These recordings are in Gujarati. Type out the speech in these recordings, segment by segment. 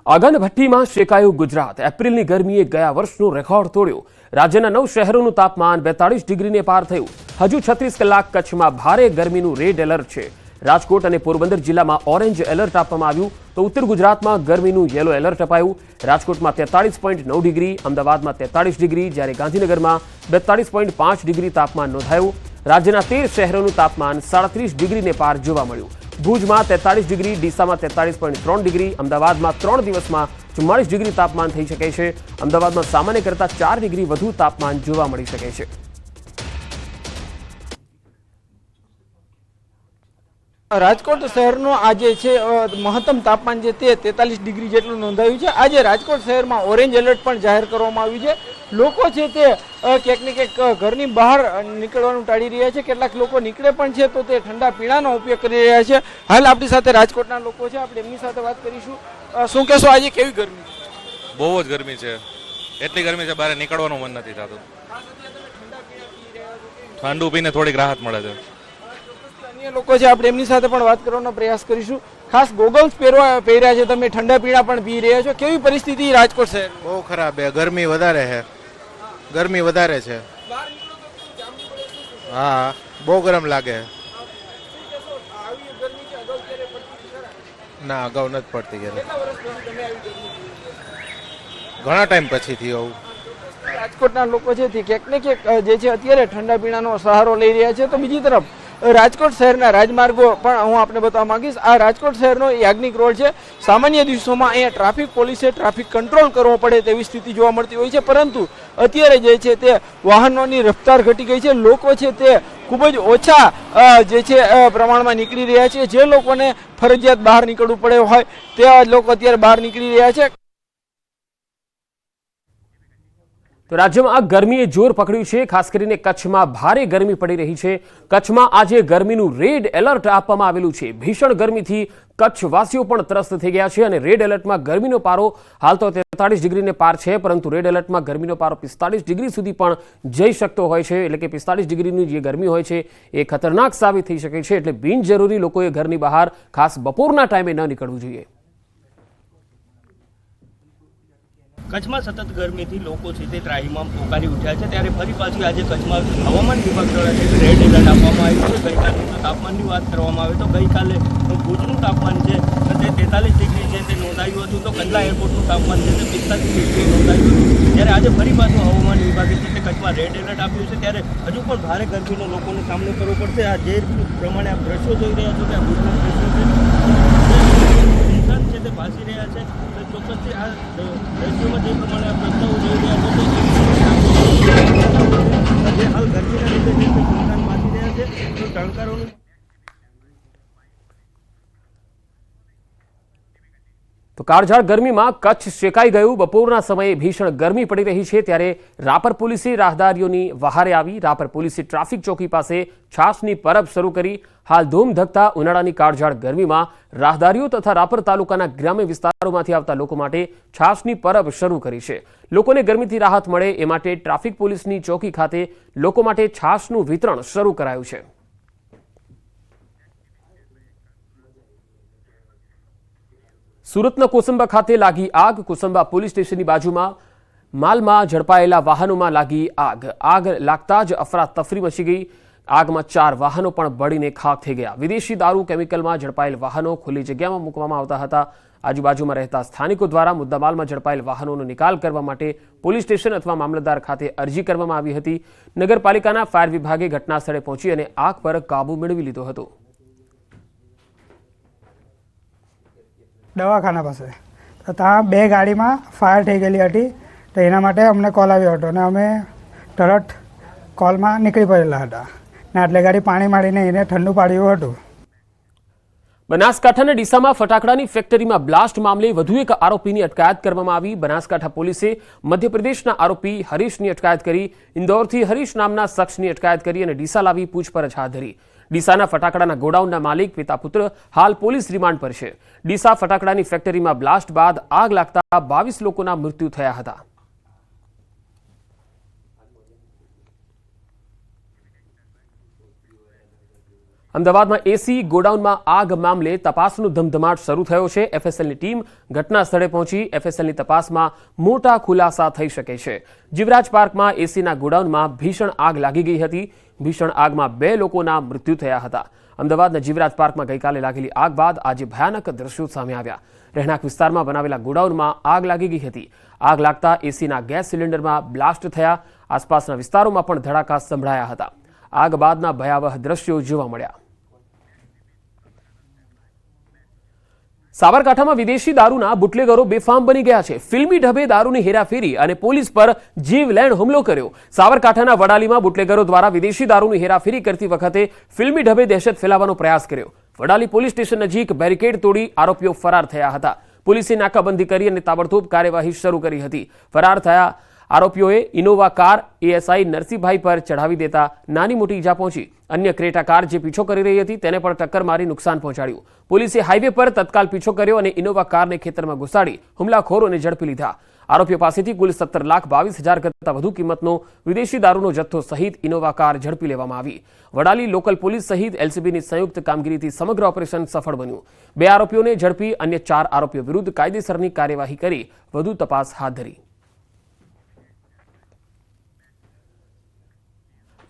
આગનભઠ્ઠીમાં શેકાયું ગુજરાત। એપ્રિલની ગરમીએ ગયા વર્ષનો રેકોર્ડ તોડ્યો। રાજ્યના 9 શહેરોનું તાપમાન 42 ડિગ્રીને પાર થયું। હજુ 36 કલાક કચ્છમાં ભારે ગરમીનું રેડ એલર્ટ છે। રાજકોટ અને પોરબંદર જિલ્લામાં ઓરેન્જ એલર્ટ આપવામાં આવ્યું તો ઉત્તર ગુજરાતમાં ગરમીનું યેલો એલર્ટ અપાયું। રાજકોટમાં 43.9 ડિગ્રી, અમદાવાદમાં 43 ડિગ્રી, જ્યારે ગાંધીનગરમાં 42.5 ડિગ્રી તાપમાન નોંધાયું। રાજ્યના 13 શહેરોનું તાપમાન 37 ડિગ્રીને પાર જોવા મળ્યું। ભુજમાં 43 ડિગ્રી, ડીસામાં 43.3 ડિગ્રી, અમદાવાદમાં 3 દિવસમાં 44 ડિગ્રી તાપમાન થઈ શકે છે। અમદાવાદમાં સામાન્ય કરતાં 4 ડિગ્રી વધુ તાપમાન જોવા મળી શકે છે। રાજકોટ શહેરનો આજે છે મહત્તમ તાપમાન જે તે 43 ડિગ્રી જેટલું નોંધાયું છે। આજે રાજકોટ શહેરમાં ઓરેન્જ એલર્ટ પણ જાહેર કરવામાં આવ્યું છે। લોકો છે તે ક્યાંક ને ક્યાંક ઘરની બહાર નીકળવાનું ટાળી રહ્યા છે। કેટલાક લોકો નીકળે પણ છે તો તે ઠંડા પીણાનો ઉપયોગ કરી રહ્યા છે। હાલ આપણી સાથે રાજકોટના લોકો છે, આપણે એમની સાથે વાત કરીશું। શું કહેશો, આજે કેવી ગરમી? બહુ જ ગરમી છે, એટલી ગરમી છે બહાર નીકળવાનું મન નથી થતું। ઠંડુ પીને થોડીક રાહત મળે છે। અન્ય લોકો છે, આપણે એમની સાથે પણ વાત કરવાનો પ્રયાસ કરીશું। ખાસ ગોગલ્સ પહેર્યા છે, તમે ઠંડા પીણા પણ પી રહ્યા છો, કેવી પરિસ્થિતિ રાજકોટ શહેર? બહુ ખરાબ છે, ગરમી વધારે છે, ગરમી વધારે છે। હા, બહુ ગરમ લાગે। ના, અગાઉ નથી પડતી ગરમી, ઘણા ટાઈમ પછીથી આવું। રાજકોટના લોકો છે તે ક્યાંક ને ક્યાંક જે છે અત્યારે ઠંડા પીણાનો સહારો લઈ રહ્યા છે। તો બીજી તરફ રાજકોટ શહેરના રાજમાર્ગો પણ હું આપને બતાવવા માંગીશ। આ રાજકોટ શહેરનો યાજ્ઞિક રોડ છે। સામાન્ય દિવસોમાં અહીંયા ટ્રાફિક પોલીસે ટ્રાફિક કંટ્રોલ કરવો પડે તેવી સ્થિતિ જોવા મળતી હોય છે, પરંતુ અત્યારે જે છે તે વાહનોની રફતાર ઘટી ગઈ છે। લોકો છે તે ખૂબ જ ઓછા જે છે પ્રમાણમાં નીકળી રહ્યા છે। જે લોકોને ફરજિયાત બહાર નીકળવું પડે હોય તેવા લોકો અત્યારે બહાર નીકળી રહ્યા છે। તો રાજ્યમાં આ ગરમીએ જોર પકડ્યું છે। ખાસ કરીને કચ્છમાં ભારે ગરમી પડી રહી છે। કચ્છમાં આજે ગરમીનું રેડ એલર્ટ આપવામાં આવેલું છે। ભીષણ ગરમીથી કચ્છવાસીઓ પણ ત્રસ્ત થઈ ગયા છે અને રેડ એલર્ટમાં ગરમીનો પારો હાલ તો 43 ડિગ્રીને પાર છે, પરંતુ રેડ એલર્ટમાં ગરમીનો પારો 45 ડિગ્રી સુધી પણ જઈ શકતો હોય છે। એટલે કે 45 ડિગ્રીની જે ગરમી હોય છે એ ખતરનાક સાબિત થઈ શકે છે। એટલે બિનજરૂરી લોકોએ ઘરની બહાર ખાસ બપોરના ટાઈમે ન નીકળવું જોઈએ। કચ્છમાં સતત ગરમીથી લોકો છે તે ત્રાહીમામ પોકારી ઉઠ્યા છે, ત્યારે ફરી પાછી આજે કચ્છમાં હવામાન વિભાગ દ્વારા રેડ એલર્ટ આપવામાં આવ્યું છે। ગઈકાલની તાપમાનની વાત કરવામાં આવે તો ગઈકાલે ભુજનું તાપમાન છે તે 43 ડિગ્રી છે તે નોંધાયું હતું, તો કંડલા એરપોર્ટનું તાપમાન છે તે 45 ડિગ્રી નોંધાયું હતું। ત્યારે આજે ફરી પાછું હવામાન વિભાગે છે તે કચ્છમાં રેડ એલર્ટ આપ્યું છે, ત્યારે હજુ પણ ભારે ગરમીનો લોકોને સામનો કરવો પડશે। આ જે પ્રમાણે આ દ્રશ્યો જોઈ રહ્યા છો કે આ ભુજના દ્રશ્યો છે, ઇન્સાન છે તે ભાસી રહ્યા છે। ચોક્કસથી આ દ્રશ્યોમાં જે પ્રમાણે આ પ્રસ્તાવો જોઈ રહ્યા છો જે હાલ ગરમીના લીધે જે સુનસાન ભાસી રહ્યા છે, તો જાણકારોનું તો કાળઝાળ ગરમીમાં કચ્છ શેકાઈ ગયું। બપોરના સમયે ભીષણ ગરમી પડી રહી છે, ત્યારે રાપર પોલીસે રાહદારીઓની વહારે આવી। રાપર પોલીસે ટ્રાફિક ચોકી પાસે છાશની પરબ શરૂ કરી। હાલ ધૂમધકતા ઉનાળાની કાળઝાળ ગરમીમાં રાહદારીઓ તથા રાપર તાલુકાના ગ્રામ્ય વિસ્તારોમાંથી આવતા લોકો માટે છાશની પરબ શરૂ કરી છે। લોકોને ગરમીથી રાહત મળે એ માટે ટ્રાફિક પોલીસની ચોકી ખાતે લોકો માટે છાશનું વિતરણ શરૂ કરાયું છે। સુરતના કોસંબા ખાતે લાગી આગ। કોસંબા પોલીસ સ્ટેશનની બાજુમાં માલમાં ઝડપાયેલા વાહનોમાં લાગી આગ। આગ લાગતા જ અફરાતફરી મચી ગઈ। આગમાં 4 વાહનો પણ બળીને ખાખ થઈ ગયા। વિદેશી દારૂ કેમિકલમાં ઝડપાયેલ વાહનો ખુલ્લી જગ્યામાં મૂકવામાં આવતા હતા। આજુબાજુમાં રહેતા સ્થાનિકો દ્વારા મુદ્દામાલમાં ઝડપાયેલ વાહનોનો નિકાલ કરવા માટે પોલીસ સ્ટેશન અથવા મામલતદાર ખાતે અરજી કરવામાં આવી હતી। નગરપાલિકાના ફાયર વિભાગે ઘટના સ્થળે પહોંચી અને આગ પર કાબુ મેળવી લીધો હતો। દવાખાના પાસે તો ત્યાં 2 ગાડીમાં ફાયર થઈ ગયેલી હતી, તો એના માટે અમને કોલ આવ્યો હતો અને અમે તરત કોલમાં નીકળી પડેલા હતા ને આટલે ગાડી પાણી મારીને એને ઠંડુ પાડ્યું હતું। બનાસકાંઠાના ડીસામાં ફટાકડાની ફેક્ટરીમાં બ્લાસ્ટ મામલે વધુ એક આરોપીની અટકાયત કરવામાં આવી। બનાસકાંઠા પોલીસે મધ્યપ્રદેશના આરોપી હરીશની અટકાયત કરી। ઇન્દોરથી હરીશ નામના શખ્સની અટકાયત કરી અને ડીસા લાવી પૂછપરછ હાથ ધરી। ડીસાના ફટાકડાના ગોડાઉનના માલિક પિતા પુત્ર હાલ પોલીસ રિમાન્ડ પર છે। ડીસા ફટાકડાની ફેક્ટરીમાં બ્લાસ્ટ બાદ આગ લાગતા 22 લોકોના મૃત્યુ થયા હતા। અમદાવાદમાં એસી ગોડાઉનમાં આગ મામલે તપાસનો ધમધમાટ શરૂ થયો છે. એફએસએલની ટીમ ઘટના સ્થળે પહોંચી. એફએસએલની તપાસમાં મોટા ખુલાસા થઈ શકે છે. જીવરાજ પાર્કમાં એસીના ગોડાઉનમાં ભીષણ આગ લાગી ગઈ હતી. ભીષણ આગમાં 2 લોકોના મૃત્યુ થયા હતા. અમદાવાદના જીવરાજ પાર્કમાં ગઈકાલે લાગેલી આગ બાદ આજે ભયાનક દ્રશ્યો સામે આવ્યા. રહેણાંક વિસ્તારમાં બનાવેલા ગોડાઉનમાં આગ લાગી ગઈ હતી. આગ લાગતા એસીના ગેસ સિલિન્ડરમાં બ્લાસ્ટ થયા. આસપાસના વિસ્તારોમાં પણ ધડાકા સંભળાયા હતા. આગ બાદના ભયાવહ દ્રશ્યો જોવા મળ્યા. સાબરકાંઠામાં વિદેશી દારૂના બુટલેગરો બેફામ બની ગયા છે. ફિલ્મી ઢબે દારૂની હેરાફેરી અને પોલીસ પર જીવલેણ હુમલો કર્યો. સાબરકાંઠાના વડાલીમાં બુટલેગરો દ્વારા વિદેશી દારૂની હેરાફેરી કરતી વખતે ફિલ્મી ઢબે દહેશત ફેલાવવાનો પ્રયાસ કર્યો. વડાલી પોલીસ સ્ટેશન નજીક બેરિકેડ તોડી આરોપીઓ ફરાર થયા હતા. પોલીસે નાકાબંધી કરી અને તાબડતોબ કાર્યવાહી શરૂ કરી હતી. ફરાર થયા આરોપીઓએ ઇનોવા કાર એએસઆઈ નરસિંહભાઈ પર ચઢાવી દેતા નાની મોટી ઈજા પહોંચી. અન્ય ક્રેટા કાર જે પીછો કરી રહી હતી તેને પણ ટક્કર મારી નુકસાન પહોંચાડ્યું. પોલીસે હાઈવે પર તત્કાલ પીછો કર્યો અને ઇનોવા કારને ખેતરમાં ઘુસાડી હુમલાખોરોને ઝડપી લીધા. આરોપીઓ પાસેથી કુલ 17,22,000 કરતાં વધુ કિંમતનો વિદેશી દારૂનો જથ્થો સહિત ઇનોવા કાર ઝડપી લેવામાં આવી. વડાલી લોકલ પોલીસ સહિત એલસીબીની સંયુક્ત કામગીરીથી સમગ્ર ઓપરેશન સફળ બન્યું. 2 આરોપીઓને ઝડપી અન્ય 4 આરોપીઓ વિરુદ્ધ કાયદેસરની કાર્યવાહી કરી વધુ તપાસ હાથ ધરી.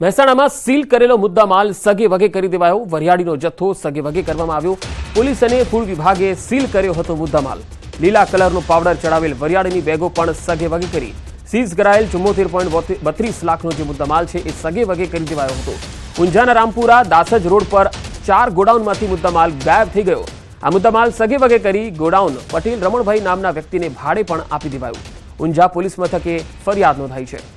મહેસાણામાં સીલ કરેલો મુદ્દામાલ સગે વગે કરી દેવાયો. વરિયાળીનો જથ્થો સગે વગે કરવામાં આવ્યો. પોલીસ અને ફૂડ વિભાગે સીલ કર્યો હતો મુદ્દામાલ. લીલા કલરનો પાવડર ચડાવેલ વરિયાળીની બેગો પણ સગે વગે કરી. સીઝ કરાયેલ 74.32 લાખનો જે મુદ્દામાલ છે એ સગે વગે કરી દેવાયો હતો. ઊંઝાના રામપુરા દાસજ રોડ પર 4 ગોડાઉનમાંથી મુદ્દામાલ ગાયબ થઈ ગયો. આ મુદ્દામાલ સગે વગે કરી ગોડાઉન પટેલ રમણભાઈ નામના વ્યક્તિને ભાડે પણ આપી દેવાયું. ઊંઝા પોલીસ મથકે ફરિયાદ નોંધાઈ છે.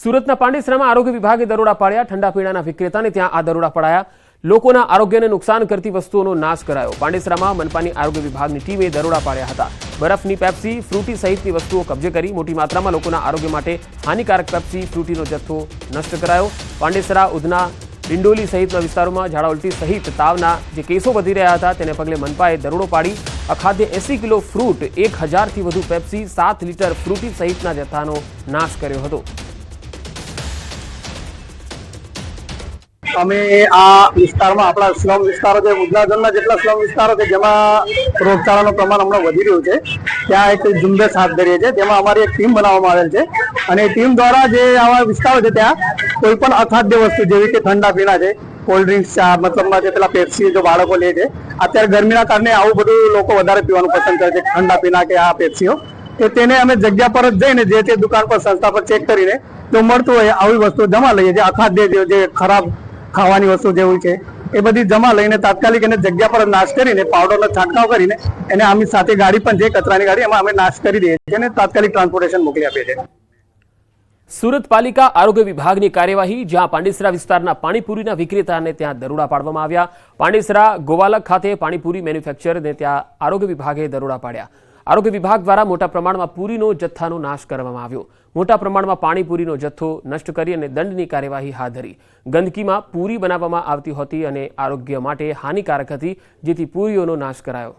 સુરતના પાંડેસરામાં આરોગ્ય વિભાગે દરોડા પાડ્યા. ઠંડા પીણાના વિક્રેતાને ત્યાં આ દરોડા પડાયા. લોકોના આરોગ્યને નુકસાન કરતી વસ્તુઓનો નાશ કરાયો. પાંડેસરામાં મનપાની આરોગ્ય વિભાગની ટીમે દરોડા પાડ્યા હતા. બરફની પેપ્સી, ફ્રૂટી સહિતની વસ્તુઓ કબજે કરી. મોટી માત્રામાં લોકોના આરોગ્ય માટે હાનિકારક પેપ્સી, ફ્રૂટીનો જથ્થો નષ્ટ કરાયો. પાંડેસરા, ઉધના, ડિંડોલી સહિતના વિસ્તારોમાં ઝાડા ઉલટી સહિત તાવના જે કેસો વધી રહ્યા હતા તેને પગલે મનપાએ દરોડો પાડી અખાદ્ય 80 કિલો ફ્રૂટ, 1000થી વધુ પેપ્સી, 7 લીટર ફ્રૂટી સહિતના જથ્થાનો નાશ કર્યો હતો. અમે આ વિસ્તારમાં આપણા સ્લમ વિસ્તારો છે, ઉધનાજનના જેટલા સ્લમ વિસ્તારો છે જેમાં રોગચાળાનું પ્રમાણ હમણાં વધી રહ્યું છે, ત્યાં એક ઝુંબેશ હાથ ધરીએ છીએ. તેમાં અમારી એક ટીમ બનાવવામાં આવેલ છે અને ટીમ દ્વારા જે આવા વિસ્તારો છે ત્યાં કોઈ પણ અખાદ્ય વસ્તુ જેવી કે ઠંડા પીણા છે, કોલ્ડ ડ્રિંક્સ, ચા, મતલબમાં જે પેલા પેપ્સી જો બાળકો લે છે, અત્યારે ગરમીના કારણે આવું બધું લોકો વધારે પીવાનું પસંદ કરે છે, ઠંડા પીણા કે આ પેપ્સીઓ, કે તેને અમે જગ્યા પર જ જઈને જે તે દુકાન પર, સંસ્થા પર ચેક કરીને જો મળતું હોય આવી વસ્તુ જમા લઈએ છીએ. અખાદ્ય જે ખરાબ ખાવાની વસ્તુ જેવું છે એ બધી જમા લઈને તાત્કાલિક એને જગ્યા પર નાશ કરીને પાવડરનો છંટકાવ કરીને એને આમની સાથે ગાડી પણ છે, કચરાની ગાડી, એમાં અમે નાશ કરી દઈએ છીએ અને તાત્કાલિક ટ્રાન્સપોર્ટેશન મોકલી આપીએ છીએ. સુરત પાલિકા આરોગ્ય વિભાગની કાર્યવાહી. જ્યાં પાંડેસરા વિસ્તારના પાણીપુરીના વિક્રેતાને ત્યાં દરોડા પાડવામાં આવ્યા. પાંડેસરા ગોવાલક ખાતે પાણીપુરી મેન્યુફેક્ચરને ત્યાં આરોગ્ય વિભાગે દરોડા પાડ્યા. આરોગ્ય વિભાગ દ્વારા મોટા પ્રમાણમાં પૂરીનો જથ્થાનો નાશ કરવામાં આવ્યો. મોટા પ્રમાણમાં પાણીપુરીનો જથ્થો નષ્ટ કરી અને દંડની કાર્યવાહી હાથ ધરી. ગંદકીમાં પૂરી બનાવવામાં આવતી હતી અને આરોગ્ય માટે હાનિકારક હતી, જેથી પૂરીઓનો નાશ કરાયો.